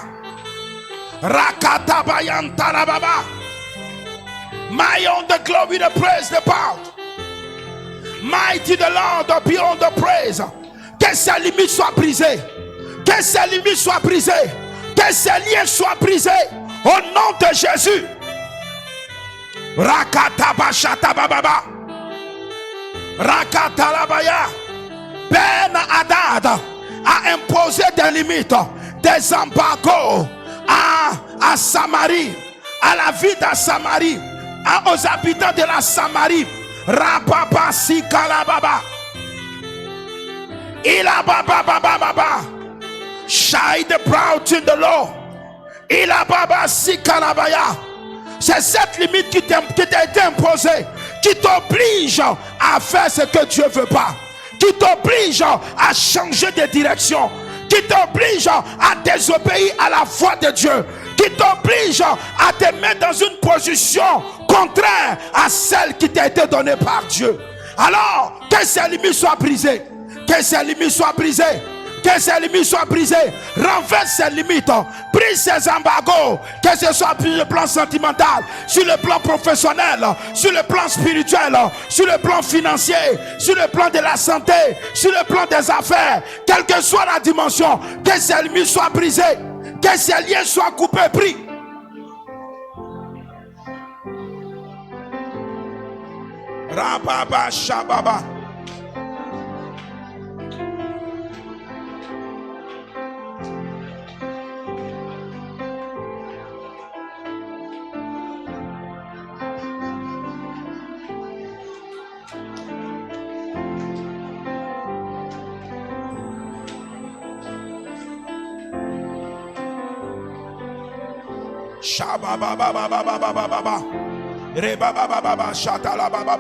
rakatabayan tarababa. Beyond the glory, the praise, the power. Mighty the Lord, beyond the praise. Que ces limites soient brisées, que ces limites soient brisées, que ces liens soient brisés au nom de Jésus. Rakataba shatababa, Rakatalabaya. Ben Hadad a imposé des limites, des embargos à Samarie, à la ville de Samarie, aux habitants de la Samarie. Rababa sikalababa, ilababa, shine proud in the Lord. Ilababa sikalabaya. C'est cette limite qui t'a été imposée, qui t'oblige à faire ce que Dieu veut pas, qui t'oblige à changer de direction, qui t'oblige à désobéir à la voix de Dieu, qui t'oblige à te mettre dans une position contraire à celle qui t'a été donnée par Dieu. Alors, que ces limites soient brisées, que ces limites soient brisées, que ces limites soient brisées, renverse ces limites, brise ces embargos, que ce soit sur le plan sentimental, sur le plan professionnel, sur le plan spirituel, sur le plan financier, sur le plan de la santé, sur le plan des affaires, quelle que soit la dimension, que ces limites soient brisées, que ces liens soient coupés, pris. Rababa Shababa. Shababa Rebaba Shatala Baba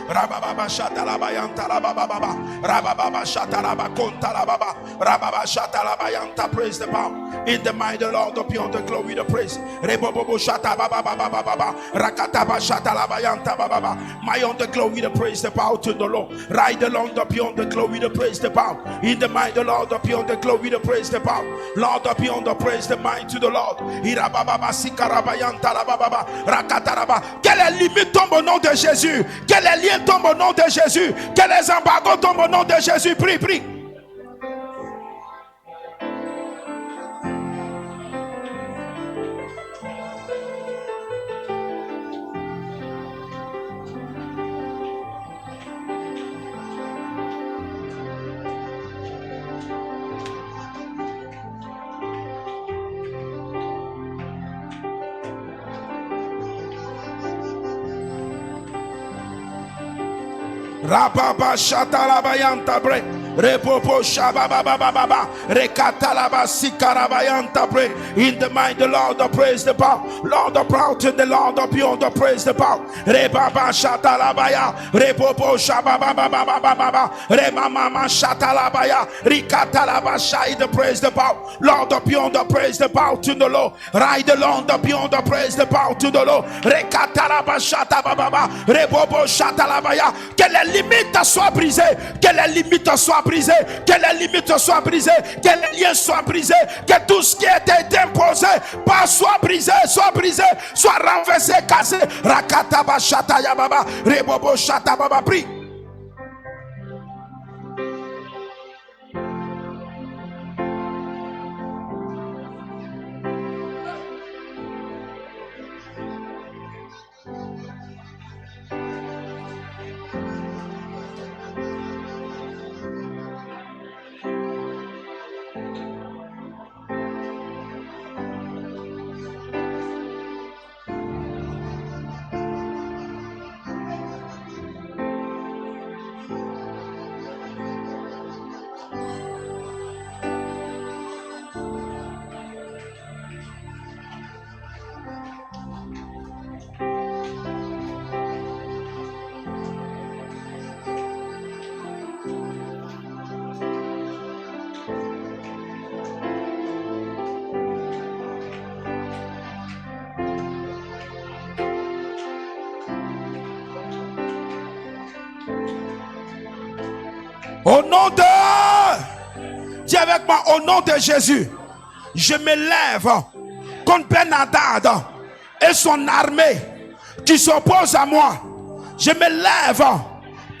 Rababa Shatala Yanta Baba Rababa Shatala Konta Baba Rababa Shatala Yanta. Praise the power in the mind of the Lord, beyond the glory, the praise. Rebobo Shata Baba Baba Rakataba Shatala Yanta Baba. My on the glory, the praise, the power to the Lord. Ride along the beyond the glory, the praise, the power in the mind of the Lord, beyond the glory, the praise, the power. Lord, beyond the praise, the mind to the Lord. Irababa Sikaraba Yanta Baba Rakataraba. Que les limites tombent au nom de Jésus. Que les liens tombent au nom de Jésus. Que les embargos tombent au nom de Jésus. Prie, prie. Rababa Shatalabayanta Bre Repopo Shababa Rekatalaba Sikarabayanta Bre. In the mind the Lord the praise the power, Lord the proud to the Lord the beyond the praise the power. Rebaba Shatalabaya Repopo Shababa Remama Shatalabaya Rikatalaba Shai the praise the power, Lord the beyond the praise the power to the Lord. Ride along the beyond the praise the power to the Lord. Rekatalaba Shatababa Repopo Shatalabaya. Que les limites soient brisées, que les limites soient brisées, que les limites soient brisées, que les liens soient brisés, que tout ce qui était imposé soit brisé, soit renversé, cassé. Rakataba Shataya Baba, Rebobo Shatababa, prie. Au nom de... Dis avec moi, au nom de Jésus, je me lève contre Ben-Hadad et son armée qui s'oppose à moi. Je me lève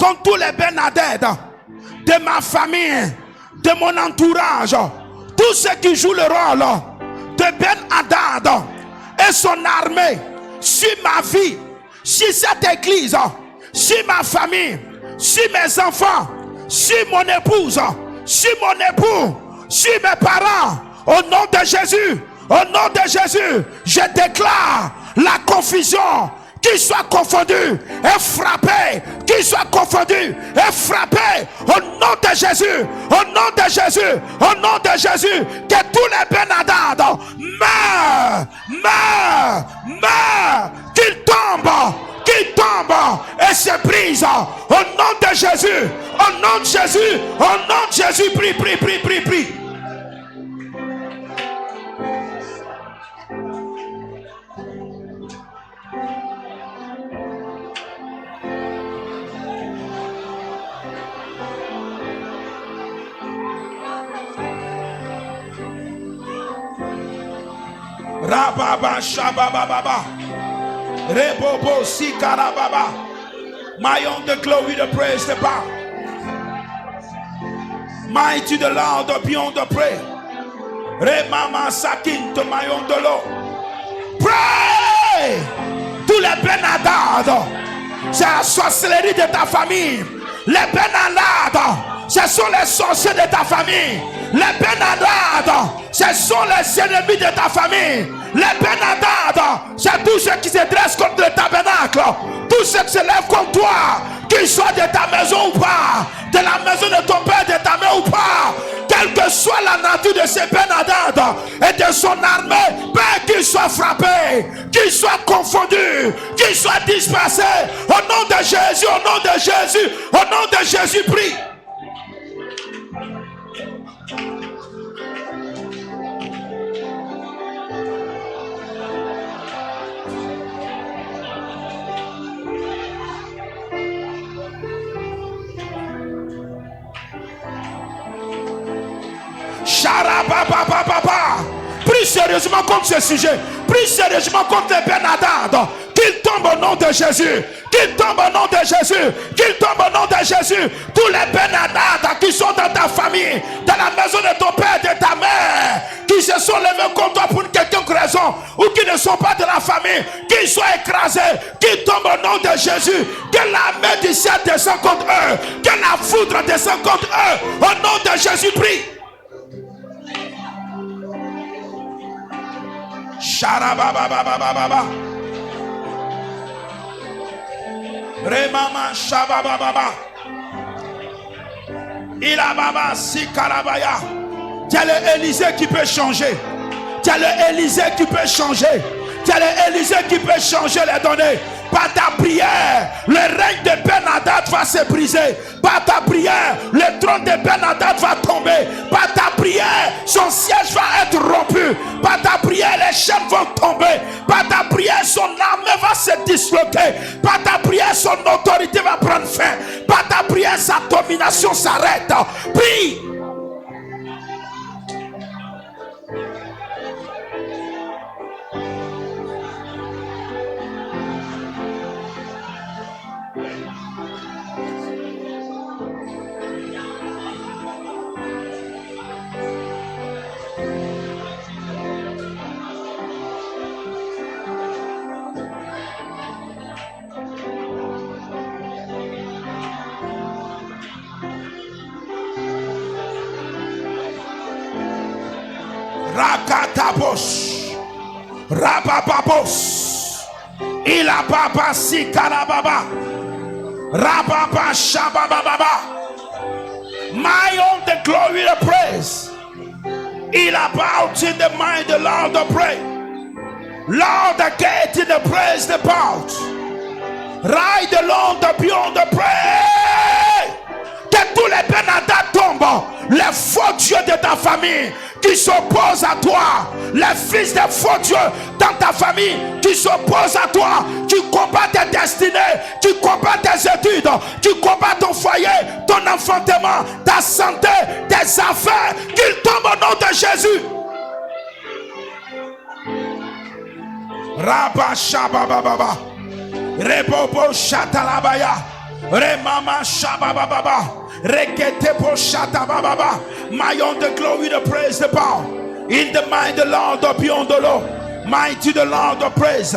contre tous les Ben-Hadad de ma famille, de mon entourage, tous ceux qui jouent le rôle de Ben-Hadad et son armée sur ma vie, sur cette église, sur ma famille, sur mes enfants, sur mon épouse, sur mon époux, sur mes parents. Au nom de Jésus, au nom de Jésus, je déclare la confusion, qui soit confondu et frappé, qui soit confondu et frappé au nom de Jésus, au nom de Jésus, au nom de Jésus, que tous les Ben-Hadad meurent, qu'ils tombent et se brise. Au nom de Jésus. Au nom de Jésus. Au nom de Jésus. Prie, prie, prie, prie, prie. Rababa Shababa Rebobo Sikarababa. Maillon de glory, the praise, the power. Mighty the Lord, the beyond the prayer. Remama Sakin to maillon de l'eau. Pray! Tous les Benadad, c'est la sorcellerie de ta famille. Les Benadad, ce sont les sorciers de ta famille. Les Benadad, ce sont les ennemis de ta famille. Les Benadad, c'est tous ceux qui se dressent contre le tabernacle. Tous ceux qui se lèvent contre toi, qu'ils soient de ta maison ou pas, de la maison de ton père, de ta mère ou pas, quelle que soit la nature de ces Ben-Hadad et de son armée, Père, qu'ils soient frappés, qu'ils soient confondus, qu'ils soient dispersés. Au nom de Jésus, au nom de Jésus, au nom de Jésus, prie. Prie sérieusement contre ce sujet. Prie sérieusement contre les Ben-Hadad. Qu'il tombe au nom de Jésus. Qu'il tombe au nom de Jésus. Qu'il tombe au nom de Jésus. Tous les Ben-Hadad qui sont dans ta famille, dans la maison de ton père, de ta mère, qui se sont levés contre toi pour une quelconque raison, ou qui ne sont pas de la famille, qu'ils soient écrasés, qu'ils tombent au nom de Jésus. Que la main du ciel descende contre eux. Que la foudre descende contre eux. Au nom de Jésus, prie. Sharabababababa. Remama Shabababa. Ilababa Sikarabaya. Tu as le Élysée qui peut changer. Tu as le Élysée qui peut changer. Tu as le Élysée qui peut changer les données. Par ta prière, le règne de Ben-Hadad va se briser. Par ta prière, le trône de Ben-Hadad va tomber. Par ta prière, son siège va être rompu. Par ta prière, les chaînes vont tomber. Par ta prière, son armée va se disloquer. Par ta prière, son autorité va prendre fin. Par ta prière, sa domination s'arrête. Prie. Rakatabos, Rabababos, Ilababa Sikarababa, Rababa Shabababa. My own the glory, the praise. Ilabout in the mind, the Lord the pray. Lord the gate in the praise, the bout. Ride the Lord the beyond the pray. Que tous les Ben-Hadad tombent, les faux dieux de ta famille qui s'opposent à toi, les fils des faux dieux dans ta famille qui s'opposent à toi, qui combattent tes destinées, qui combattent tes études, qui combattent ton foyer, ton enfantement, ta santé, tes affaires, qu'ils tombent au nom de Jésus. Rabba Shabababa, Rebobo Shatalabaya, Remama Shabababa, Reketepo Shatababa. Maillon de glory, the praise, the power. In the mind, the Lord of beyond the law. Mighty the Lord of praise.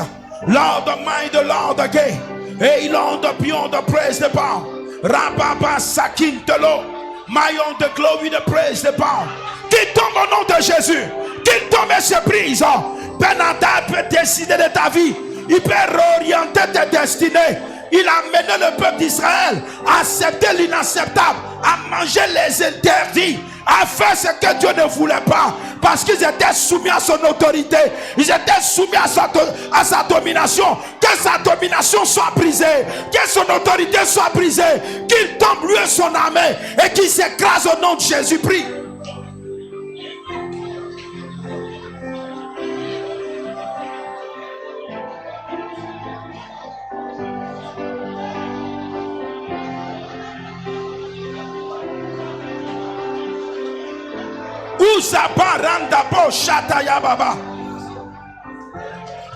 Lord of mind, the Lord again. Hey, Lord of beyond the praise, the power. Rababa Sakin de l'eau. Maillon de glory, the praise, the power. Qui tombe au nom de Jésus. Qui tombe et se brise. Ben-Hadad peut décider de ta vie. Il peut réorienter tes destinées. Il a amené le peuple d'Israël à accepter l'inacceptable, à manger les interdits, à faire ce que Dieu ne voulait pas, parce qu'ils étaient soumis à son autorité, ils étaient soumis à sa domination. Que sa domination soit brisée, que son autorité soit brisée, qu'il tombe lui et son armée et qu'il s'écrase au nom de Jésus-Christ.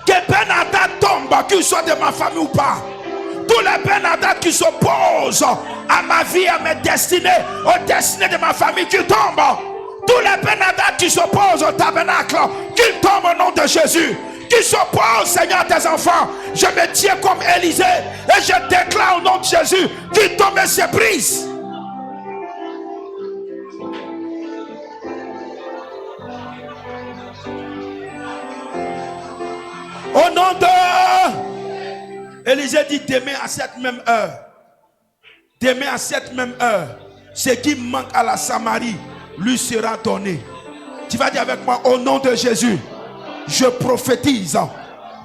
Que Ben-Hadad tombe, qu'il soit de ma famille ou pas. Tous les Ben-Hadad qui s'opposent à ma vie, à mes destinées, aux destinées de ma famille, qu'ils tombent. Tous les Ben-Hadad qui s'opposent au tabernacle, qu'ils tombent au nom de Jésus. Qui s'opposent, Seigneur, à tes enfants. Je me tiens comme Élisée et je déclare au nom de Jésus qu'ils tombent et se brisent. Au nom de Élisée dit demain à cette même heure. Demain à cette même heure, ce qui manque à la Samarie lui sera donné. Tu vas dire avec moi, au nom de Jésus, je prophétise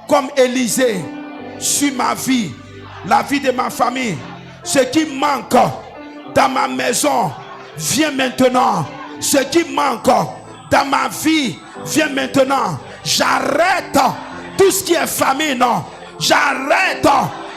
comme Élisée sur ma vie, la vie de ma famille. Ce qui manque dans ma maison vient maintenant. Ce qui manque dans ma vie vient maintenant. J'arrête tout ce qui est famine. J'arrête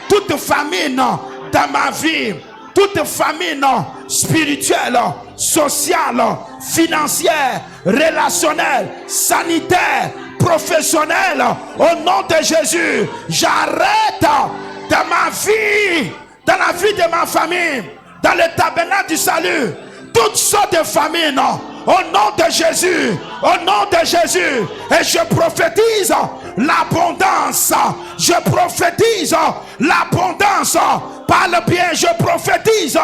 toute famine dans ma vie. Toute famine spirituelle, sociale, financière, relationnelle, sanitaire, professionnelle. Au nom de Jésus, j'arrête dans ma vie, dans la vie de ma famille, dans le tabernacle du salut, toutes sortes de famines. Au nom de Jésus, au nom de Jésus, et je prophétise l'abondance. Je prophétise l'abondance. Parle bien, je prophétise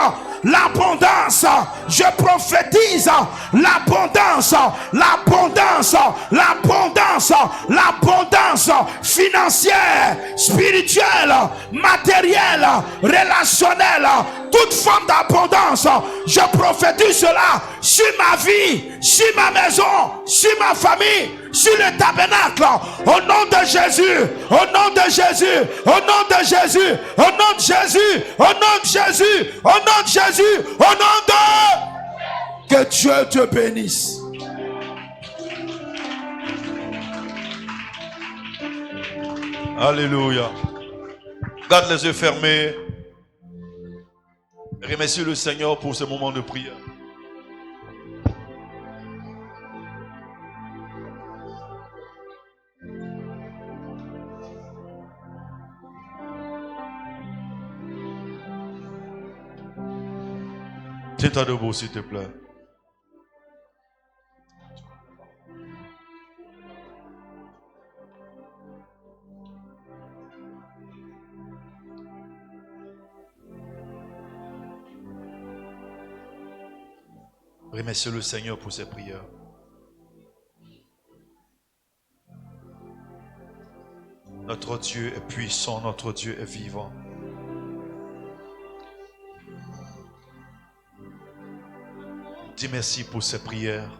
l'abondance. Je prophétise l'abondance, l'abondance, l'abondance, l'abondance financière, spirituelle, matérielle, relationnelle, toute forme d'abondance. Je prophétise cela sur ma vie, sur ma maison, sur ma famille, sur le tabernacle. Au nom de Jésus, au nom de Jésus, au nom de Jésus, au nom de Jésus, au nom de Jésus, au nom de Jésus, au nom de... Que Dieu te bénisse.
Alléluia. Garde les yeux fermés. Remercie le Seigneur pour ce moment de prière. Tiens-toi debout, s'il te plaît. Remercie le Seigneur pour ses prières. Notre Dieu est puissant, notre Dieu est vivant. Dis merci pour ces prières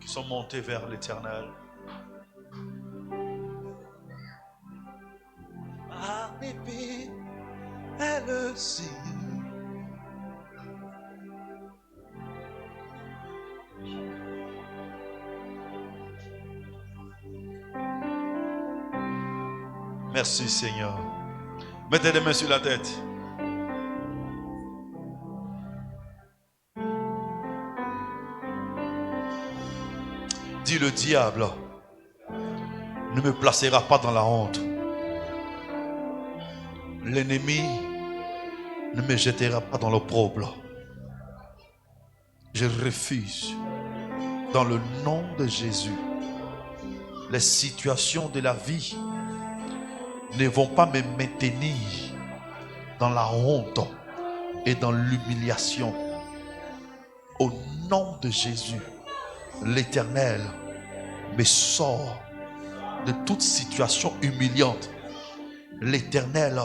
qui sont montées vers l'Éternel. Ah, bébé, elle aussi. Merci Seigneur. Mettez les mains sur la tête. Dis, le diable ne me placera pas dans la honte. L'ennemi ne me jettera pas dans l'opprobre. Je refuse, dans le nom de Jésus, les situations de la vie ne vont pas me maintenir dans la honte et dans l'humiliation. Au nom de Jésus, l'Éternel me sort de toute situation humiliante l'Éternel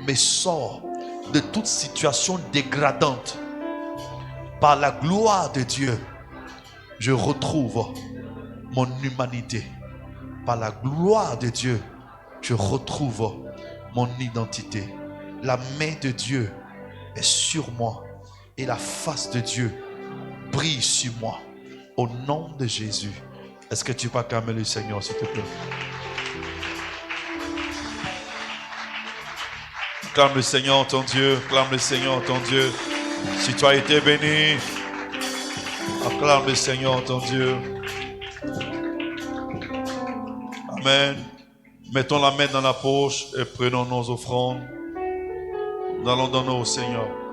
me sort de toute situation dégradante. Par la gloire de Dieu, je retrouve mon humanité. Par la gloire de Dieu, je retrouve mon identité. La main de Dieu est sur moi et la face de Dieu brille sur moi. Au nom de Jésus. Est-ce que tu peux acclamer le Seigneur, s'il te plaît? Acclame le Seigneur, ton Dieu. Acclame le Seigneur, ton Dieu. Si tu as été béni, acclame le Seigneur, ton Dieu. Amen. Mettons la main dans la poche et prenons nos offrandes. Nous allons donner au Seigneur.